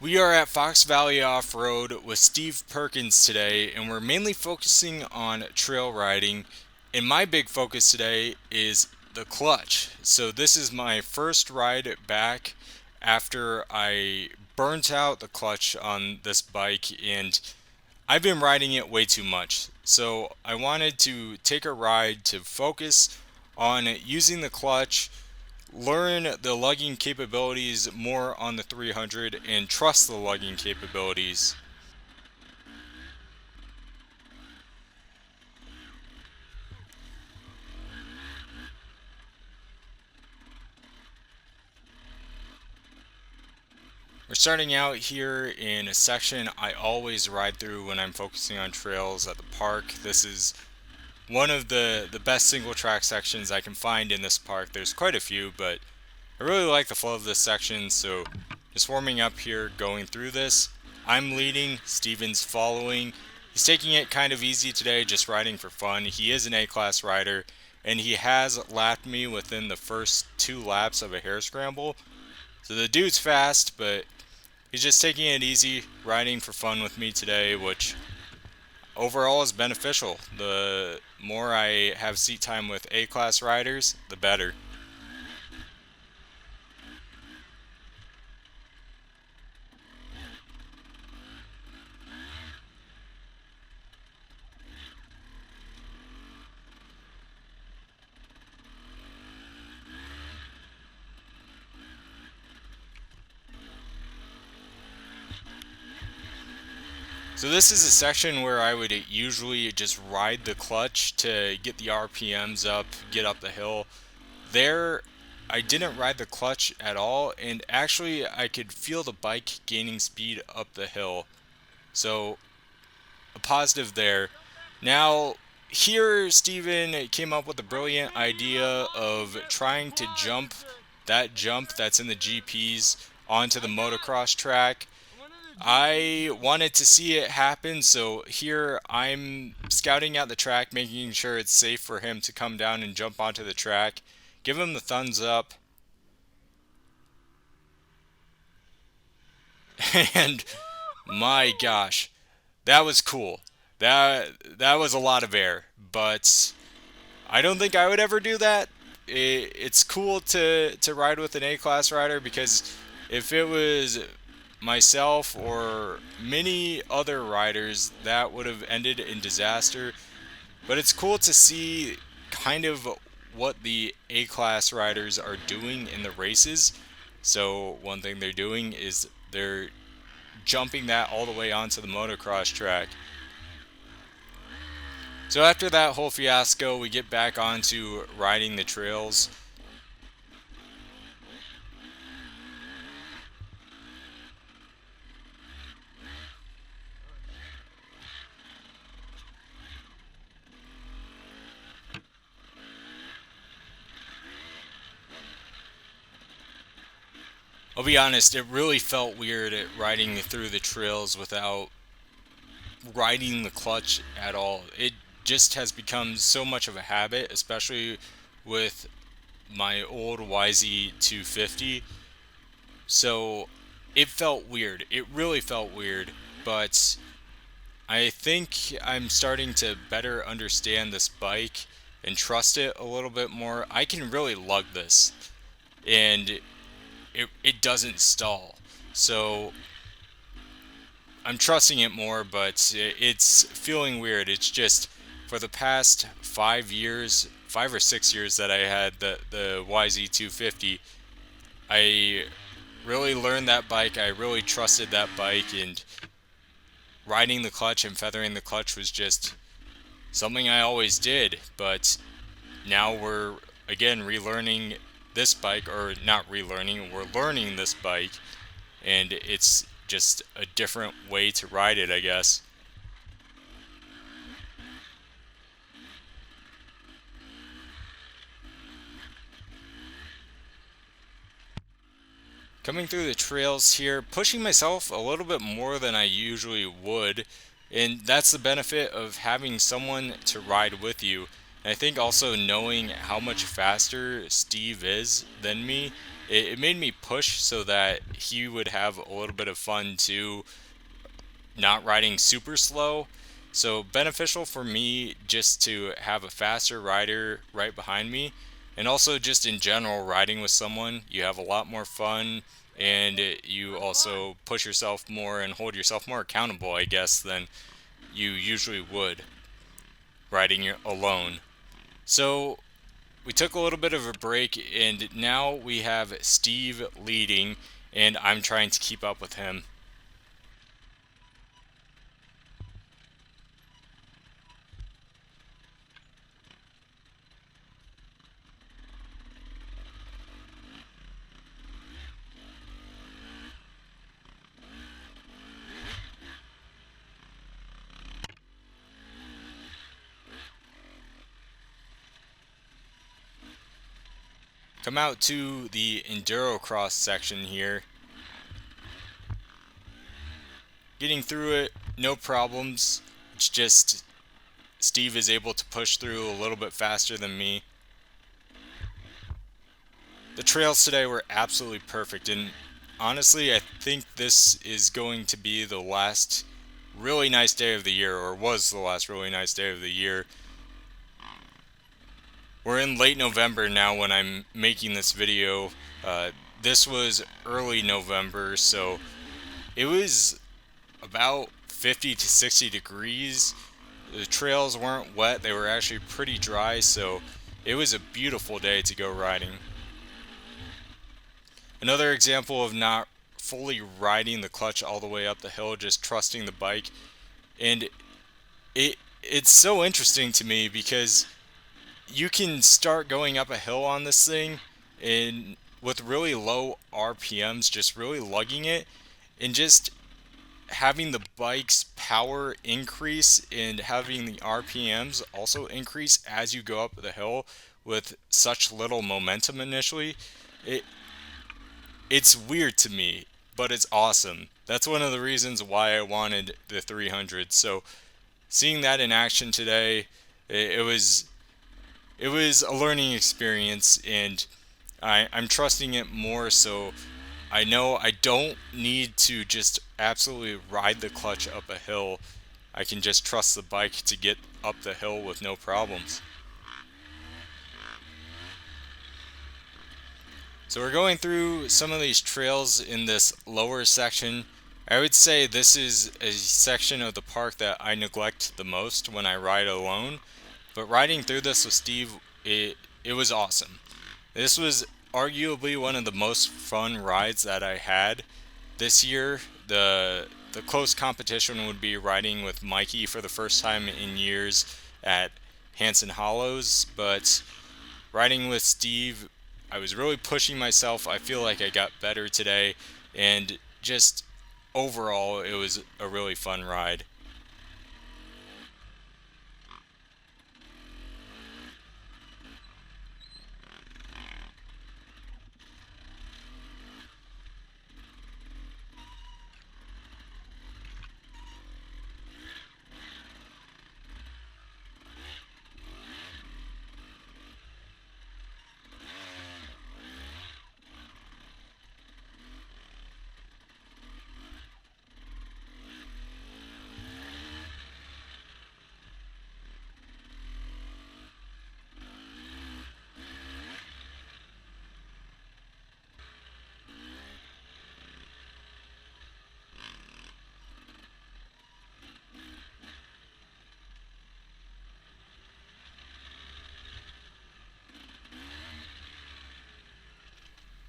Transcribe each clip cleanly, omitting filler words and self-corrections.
We are at Fox Valley Off Road with Steve Perkins today, and we're mainly focusing on trail riding. And my big focus today is the clutch. So, this is my first ride back after I burnt out the clutch on this bike, and I've been riding it way too much. So, I wanted to take a ride to focus on using the clutch, learn the lugging capabilities more on the 300, and trust the lugging capabilities. We're starting out here in a section I always ride through when I'm focusing on trails at the park. This is one of the best single track sections I can find in this park. There's quite a few, but I really like the flow of this section, so just warming up here going through this. I'm leading, Steven's following. He's taking it kind of easy today, just riding for fun. He is an A-class rider, and he has lapped me within the first 2 laps of a hare scramble. So the dude's fast, but he's just taking it easy, riding for fun with me today, which overall is beneficial. The more I have seat time with A-class riders, the better. So this is a section where I would usually just ride the clutch to get the RPMs up, get up the hill. There, I didn't ride the clutch at all, and actually I could feel the bike gaining speed up the hill. So, a positive there. Now, here Steven came up with a brilliant idea of trying to jump that jump that's in the GPs onto the motocross track. I wanted to see it happen, so here I'm scouting out the track, making sure it's safe for him to come down and jump onto the track. Give him the thumbs up, and my gosh, that was cool. That was a lot of air, but I don't think I would ever do that. It's cool to ride with an A-class rider because if it was myself or many other riders, that would have ended in disaster. But it's cool to see kind of what the A-class riders are doing in the races. So one thing they're doing is they're jumping that all the way onto the motocross track. So after that whole fiasco, we get back onto riding the trails. I'll be honest, it really felt weird at riding through the trails without riding the clutch at all. It just has become so much of a habit, especially with my old YZ 250. So it felt weird. It really felt weird, but I think I'm starting to better understand this bike and trust it a little bit more. I can really lug this, and it doesn't stall. So I'm trusting it more, but it's feeling weird. It's just for the past 5 years, 5 or 6 years that I had the YZ 250, I really learned that bike. I really trusted that bike, and riding the clutch and feathering the clutch was just something I always did. But now we're again relearning this bike, or not relearning, we're learning this bike, and it's just a different way to ride it, I guess. Coming through the trails here, pushing myself a little bit more than I usually would, and that's the benefit of having someone to ride with you. And I think also knowing how much faster Steve is than me, it made me push so that he would have a little bit of fun too, not riding super slow. So beneficial for me just to have a faster rider right behind me. And also just in general, riding with someone, you have a lot more fun, and you also push yourself more and hold yourself more accountable, I guess, than you usually would riding alone. So we took a little bit of a break, and now we have Steve leading, and I'm trying to keep up with him. Come out to the Enduro Cross section here. Getting through it, no problems. It's just Steve is able to push through a little bit faster than me. The trails today were absolutely perfect, and honestly, I think this is going to be the last really nice day of the year, or was the last really nice day of the year. We're in late November now when I'm making this video. This was early November, so it was about 50 to 60 degrees. The trails weren't wet, they were actually pretty dry, so it was a beautiful day to go riding. Another example of not fully riding the clutch all the way up the hill, just trusting the bike. And it's so interesting to me because you can start going up a hill on this thing and with really low RPMs, just really lugging it, and just having the bike's power increase and having the RPMs also increase as you go up the hill with such little momentum initially. It it's weird to me, but it's awesome. That's one of the reasons why I wanted the 300. So seeing that in action today, it was a learning experience, and I'm trusting it more. So I know I don't need to just absolutely ride the clutch up a hill. I can just trust the bike to get up the hill with no problems. So we're going through some of these trails in this lower section. I would say this is a section of the park that I neglect the most when I ride alone. But riding through this with Steve, it was awesome. This was arguably one of the most fun rides that I had this year. The close competition would be riding with Mikey for the first time in years at Hanson Hollows, but riding with Steve, I was really pushing myself. I feel like I got better today, and just overall, it was a really fun ride.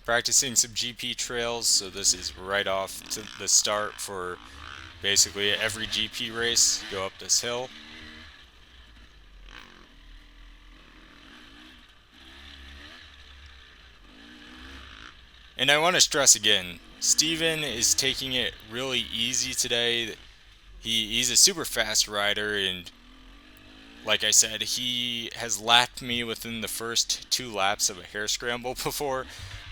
Practicing some GP trails, so this is right off to the start for basically every GP race. Go up this hill. And I want to stress again, Steven is taking it really easy today. He's a super fast rider, and like I said, he has lapped me within the first 2 laps of a hare scramble before,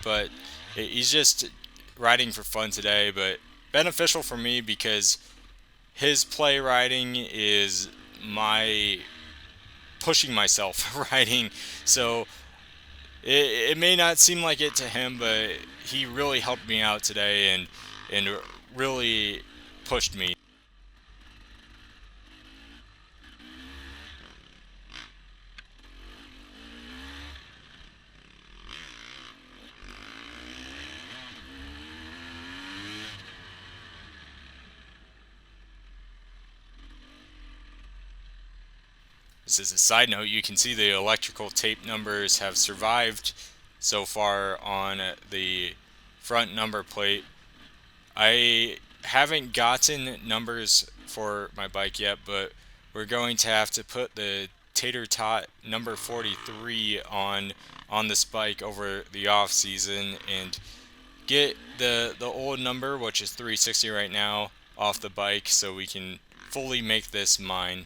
but he's just riding for fun today, but beneficial for me because his play riding is my pushing myself riding. So it may not seem like it to him, but he really helped me out today and really pushed me. This is a side note. You can see the electrical tape numbers have survived so far on the front number plate. I haven't gotten numbers for my bike yet, but we're going to have to put the Tater Tot number 43 on this bike over the off season and get the old number, which is 360 right now, off the bike so we can fully make this mine.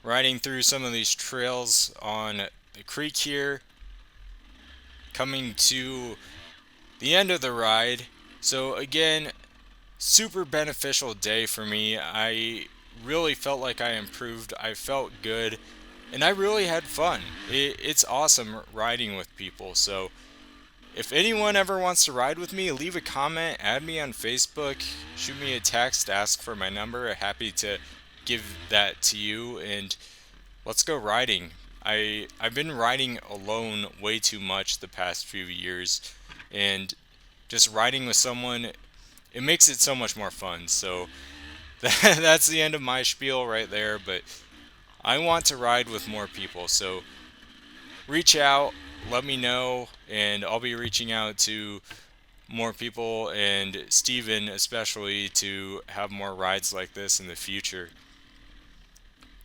Riding through some of these trails on the creek here, coming to the end of the ride. So again, super beneficial day for me. I really felt like I improved. I felt good, and I really had fun. It's awesome riding with people. So if anyone ever wants to ride with me, leave a comment, add me on Facebook, shoot me a text, ask for my number. Happy to give that to you, and let's go riding. I've been riding alone way too much the past few years, and just riding with someone, it makes it so much more fun. So that's the end of my spiel right there, but I want to ride with more people. So reach out, let me know, and I'll be reaching out to more people and Steven especially to have more rides like this in the future.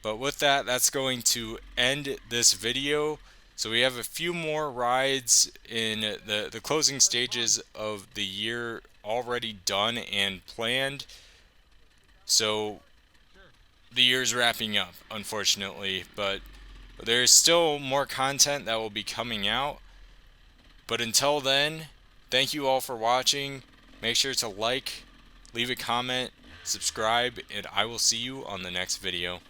But with that, that's going to end this video. So we have a few more rides in the closing stages of the year already done and planned. So the year's wrapping up, unfortunately, but there's still more content that will be coming out. But until then, thank you all for watching. Make sure to like, leave a comment, subscribe, and I will see you on the next video.